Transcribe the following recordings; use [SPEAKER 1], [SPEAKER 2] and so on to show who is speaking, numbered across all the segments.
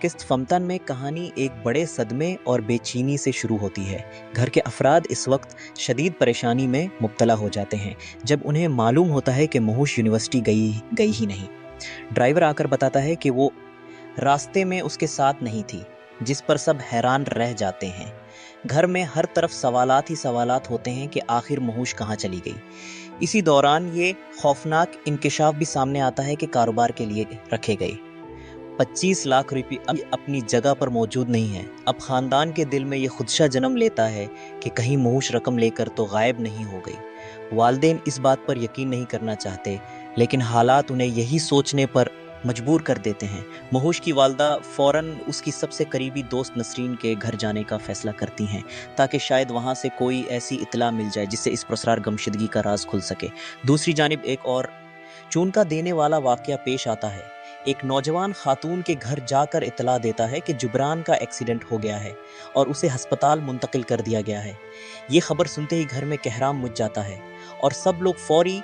[SPEAKER 1] किस्त फमतन में कहानी एक बड़े सदमे और बेचैनी से शुरू होती है। घर के अफराद इस वक्त शदीद परेशानी में मुब्तला हो जाते हैं जब उन्हें मालूम होता है कि महूश यूनिवर्सिटी गई ही नहीं। ड्राइवर आकर बताता है कि वो रास्ते में उसके साथ नहीं थी, जिस पर सब हैरान रह जाते हैं। घर में हर तरफ सवालात ही सवालात होते हैं कि आखिर महूश कहाँ चली गई। इसी दौरान ये खौफनाक इंकिशाफ भी सामने आता है कि कारोबार के लिए रखे गए 25 लाख रुपए अब अपनी जगह पर मौजूद नहीं है। अब खानदान के दिल में ये खुदशा जन्म लेता है कि कहीं महूश रकम लेकर तो गायब नहीं हो गई। वालिदैन इस बात पर यकीन नहीं करना चाहते, लेकिन हालात उन्हें यही सोचने पर मजबूर कर देते हैं। महूश की वालदा फौरन उसकी सबसे करीबी दोस्त नसरीन के घर जाने का फैसला करती हैं ताकि शायद वहाँ से कोई ऐसी इत्तला मिल जाए जिससे इस पुरस्कार गमशदगी का राज खुल सके। दूसरी जानिब एक और चूनका देने वाला वाकया पेश आता है। एक नौजवान खातून के घर जाकर इत्तला देता है कि जुबरान का एक्सीडेंट हो गया है और उसे हस्पताल मुंतकिल कर दिया गया है। ये खबर सुनते ही घर में कहराम मच जाता है और सब लोग फौरी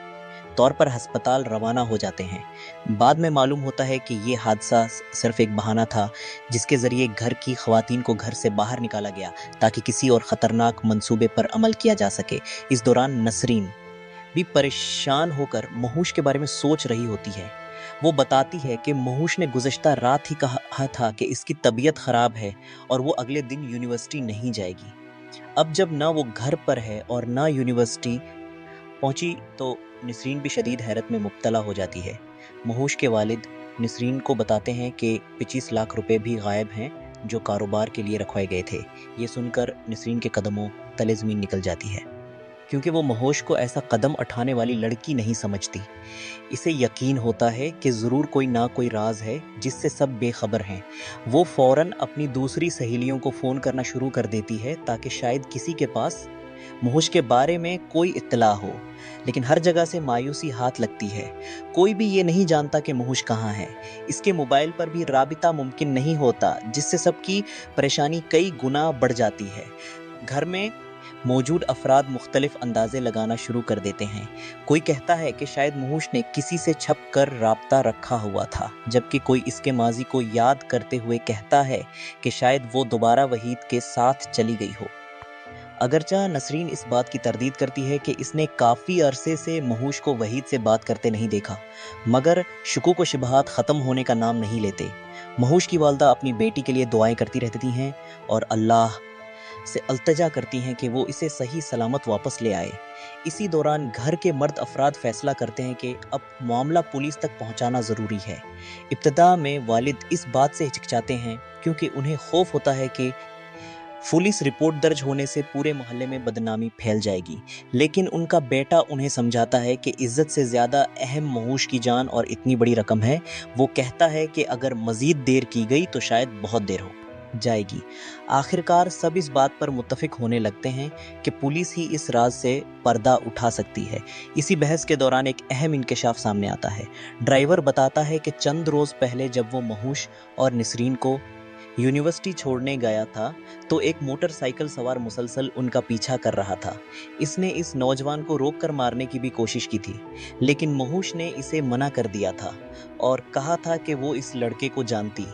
[SPEAKER 1] तौर पर हस्पताल रवाना हो जाते हैं। बाद में मालूम होता है कि ये हादसा सिर्फ एक बहाना था जिसके ज़रिए घर की ख़वातीन को घर से बाहर निकाला गया ताकि किसी और ख़तरनाक मंसूबे पर अमल किया जा सके। इस दौरान नसरीन भी परेशान होकर महूश के बारे में सोच रही होती है। वो बताती है कि महूश ने गुज़श्ता रात ही कहा था कि इसकी तबीयत ख़राब है और वो अगले दिन यूनिवर्सिटी नहीं जाएगी। अब जब ना वो घर पर है और ना यूनिवर्सिटी पहुंची तो नसरीन भी शदीद हैरत में मुब्तला हो जाती है। महूश के वालिद नसरीन को बताते हैं कि 25 लाख रुपए भी गायब हैं जो कारोबार के लिए रखवाए गए थे। ये सुनकर नसरीन के कदमों तले ज़मीन निकल जाती है, क्योंकि वो महूश को ऐसा कदम उठाने वाली लड़की नहीं समझती। इसे यकीन होता है कि ज़रूर कोई ना कोई राज है जिससे सब बेखबर हैं। वो फ़ौरन अपनी दूसरी सहेलियों को फ़ोन करना शुरू कर देती है ताकि शायद किसी के पास महूश के बारे में कोई इत्तला हो, लेकिन हर जगह से मायूसी हाथ लगती है। कोई भी ये नहीं जानता कि महूश कहाँ है। इसके मोबाइल पर भी राबिता मुमकिन नहीं होता, जिससे सबकी परेशानी कई गुना बढ़ जाती है। घर में मौजूद अफराद मुख्तलिफ अंदाजे लगाना शुरू कर देते हैं। कोई कहता है कि शायद महूश ने किसी से छप कर राब्ता रखा हुआ था, जबकि कोई इसके माजी को याद करते हुए कहता है कि शायद वो दोबारा वहीद के साथ चली गई हो। अगरचा नसरीन इस बात की तरदीद करती है कि इसने काफ़ी अरसे से महूश को वहीद से बात करते नहीं देखा, मगर शुकूक व शुबहात ख़त्म होने का नाम नहीं लेते। महूश की वालदा अपनी बेटी के लिए दुआएं करती रहती हैं और अल्लाह से अल्तजा करती हैं कि वो इसे सही सलामत वापस ले आए। इसी दौरान घर के मर्द अफराद फैसला करते हैं कि अब मामला पुलिस तक पहुंचाना ज़रूरी है। इब्तदा में वालिद इस बात से हिचकिचाते हैं क्योंकि उन्हें खौफ होता है कि पुलिस रिपोर्ट दर्ज होने से पूरे मोहल्ले में बदनामी फैल जाएगी, लेकिन उनका बेटा उन्हें समझाता है कि इज्जत से ज़्यादा अहम महूश की जान और इतनी बड़ी रकम है। वो कहता है कि अगर मज़ीद देर की गई तो शायद बहुत देर हो जाएगी। आखिरकार सब इस बात पर मुत्तफिक होने लगते हैं कि पुलिस ही इस राज से पर्दा उठा सकती है। इसी बहस के दौरान एक अहम इंकशाफ सामने आता है। ड्राइवर बताता है कि चंद रोज़ पहले जब वो महूश और नसरीन को यूनिवर्सिटी छोड़ने गया था तो एक मोटरसाइकिल सवार मुसलसल उनका पीछा कर रहा था। इसने इस नौजवान को रोककर मारने की भी कोशिश की थी, लेकिन महूश ने इसे मना कर दिया था और कहा था कि वो इस लड़के को जानती।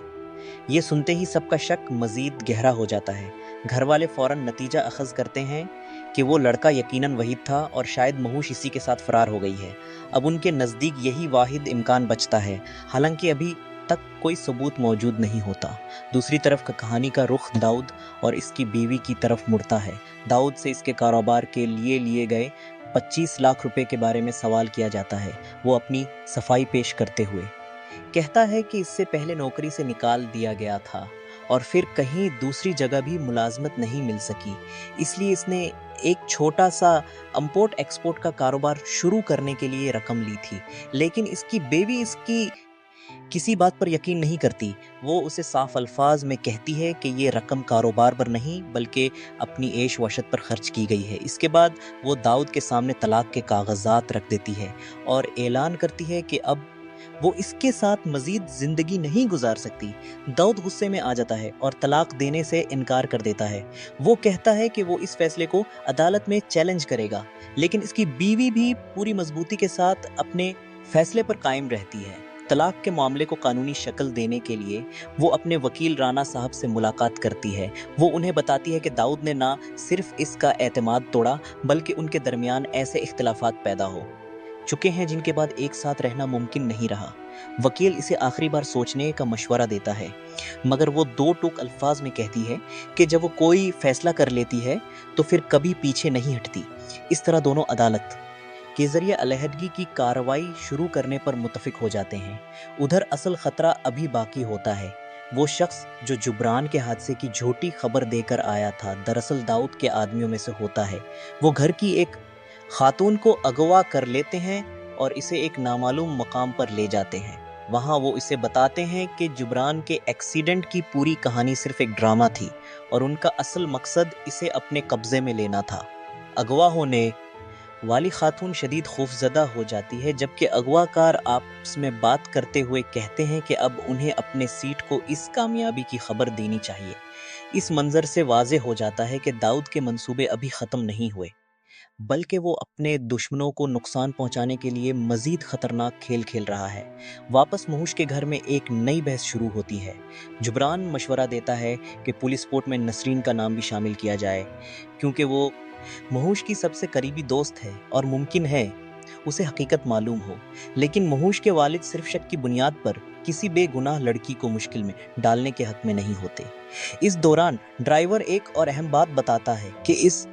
[SPEAKER 1] ये सुनते ही सबका शक मज़ीद गहरा हो जाता है। घर वाले फ़ौरन नतीजा अखज़ करते हैं कि वो लड़का यकीनन वहीद था और शायद महूश इसी के साथ फ़रार हो गई है। अब उनके नज़दीक यही वाहिद इम्कान बचता है, हालांकि अभी तक कोई सबूत मौजूद नहीं होता। दूसरी तरफ का कहानी का रुख दाऊद और इसकी बीवी की तरफ मुड़ता है। दाऊद से इसके कारोबार के लिए गए 25 लाख रुपए के बारे में सवाल किया जाता है। वो अपनी सफाई पेश करते हुए कहता है कि इससे पहले नौकरी से निकाल दिया गया था और फिर कहीं दूसरी जगह भी मुलाजमत नहीं मिल सकी, इसलिए इसने एक छोटा सा इंपोर्ट एक्सपोर्ट का कारोबार शुरू करने के लिए रकम ली थी। लेकिन इसकी बीवी इसकी किसी बात पर यकीन नहीं करती। वो उसे साफ अल्फाज में कहती है कि ये रकम कारोबार पर नहीं बल्कि अपनी ऐश वशत पर खर्च की गई है। इसके बाद वो दाऊद के सामने तलाक के कागजात रख देती है और ऐलान करती है कि अब वो इसके साथ मजीद जिंदगी नहीं गुजार सकती। दाऊद गुस्से में आ जाता है और तलाक देने से इनकार कर देता है। वो कहता है कि वो इस फैसले को अदालत में चैलेंज करेगा, लेकिन इसकी बीवी भी पूरी मजबूती के साथ अपने फैसले पर कायम रहती है। طلاق کے معاملے کو قانونی شکل دینے کے لیے وہ اپنے وکیل رانا صاحب سے ملاقات کرتی ہے۔ وہ انہیں بتاتی ہے کہ داؤد نے نہ صرف اس کا اعتماد توڑا بلکہ ان کے درمیان ایسے اختلافات پیدا ہو چکے ہیں جن کے بعد ایک ساتھ رہنا ممکن نہیں رہا۔ وکیل اسے آخری بار سوچنے کا مشورہ دیتا ہے، مگر وہ دو ٹوک الفاظ میں کہتی ہے کہ جب وہ کوئی فیصلہ کر لیتی ہے تو پھر کبھی پیچھے نہیں ہٹتی۔ اس طرح دونوں عدالت کے ذریعے علیحدگی کی کارروائی شروع کرنے پر متفق ہو جاتے ہیں۔ ادھر اصل خطرہ ابھی باقی ہوتا ہے۔ وہ شخص جو جبران کے حادثے کی جھوٹی خبر دے کر آیا تھا دراصل داؤد کے آدمیوں میں سے ہوتا ہے۔ وہ گھر کی ایک خاتون کو اغوا کر لیتے ہیں اور اسے ایک نامعلوم مقام پر لے جاتے ہیں۔ وہاں وہ اسے بتاتے ہیں کہ جبران کے ایکسیڈنٹ کی پوری کہانی صرف ایک ڈرامہ تھی اور ان کا اصل مقصد اسے اپنے قبضے میں لینا تھا۔ اغوا ہونے والی خاتون شدید خوفزدہ ہو جاتی ہے جبکہ اغوا کار آپس میں بات کرتے ہوئے کہتے ہیں کہ اب انہیں اپنے سیٹ کو اس کامیابی کی خبر دینی چاہیے۔ اس منظر سے واضح ہو جاتا ہے کہ داؤد کے منصوبے ابھی ختم نہیں ہوئے بلکہ وہ اپنے دشمنوں کو نقصان پہنچانے کے لیے مزید خطرناک کھیل کھیل رہا ہے۔ واپس مہوش کے گھر میں ایک نئی بحث شروع ہوتی ہے۔ جبران مشورہ دیتا ہے کہ پولیس رپورٹ میں نسرین کا نام بھی شامل کیا جائے کیونکہ وہ مہوش کی سب سے قریبی دوست ہے اور ممکن ہے اسے حقیقت معلوم ہو، لیکن مہوش کے والد صرف شک کی بنیاد پر کسی بے گناہ لڑکی کو مشکل میں ڈالنے کے حق میں نہیں ہوتے۔ اس دوران ڈرائیور ایک اور اہم بات بتاتا ہے کہ اس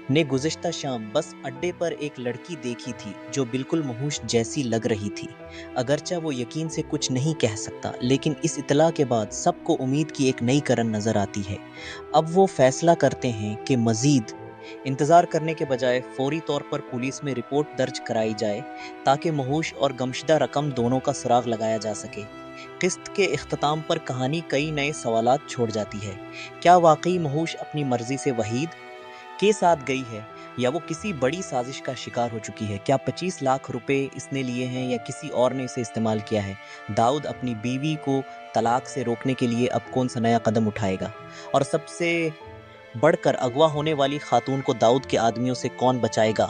[SPEAKER 1] نے گزشتہ شام بس اڈے پر ایک لڑکی دیکھی تھی جو بالکل مہوش جیسی لگ رہی تھی۔ اگرچہ وہ یقین سے کچھ نہیں کہہ سکتا لیکن اس اطلاع کے بعد سب کو امید کی ایک نئی کرن نظر آتی ہے۔ اب وہ فیصلہ کرتے ہیں کہ مزید انتظار کرنے کے بجائے فوری طور پر پولیس میں رپورٹ درج کرائی جائے تاکہ مہوش اور گمشدہ رقم دونوں کا سراغ لگایا جا سکے۔ قسط کے اختتام پر کہانی کئی نئے سوالات چھوڑ جاتی ہے۔ کیا واقعی مہوش اپنی مرضی سے وحید کے ساتھ گئی ہے یا وہ کسی بڑی سازش کا شکار ہو چکی ہے؟ کیا 25 لاکھ روپے اس نے لیے ہیں یا کسی اور نے اسے استعمال کیا ہے؟ داؤد اپنی بیوی کو طلاق سے روکنے کے لیے اب کون سا نیا قدم اٹھائے گا؟ اور سب سے بڑھ کر اغوا ہونے والی خاتون کو داؤد کے آدمیوں سے کون بچائے گا؟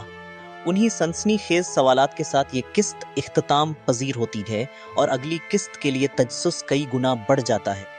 [SPEAKER 1] انہی سنسنی خیز سوالات کے ساتھ یہ قسط اختتام پذیر ہوتی ہے اور اگلی قسط کے لیے تجسس کئی گنا بڑھ جاتا ہے۔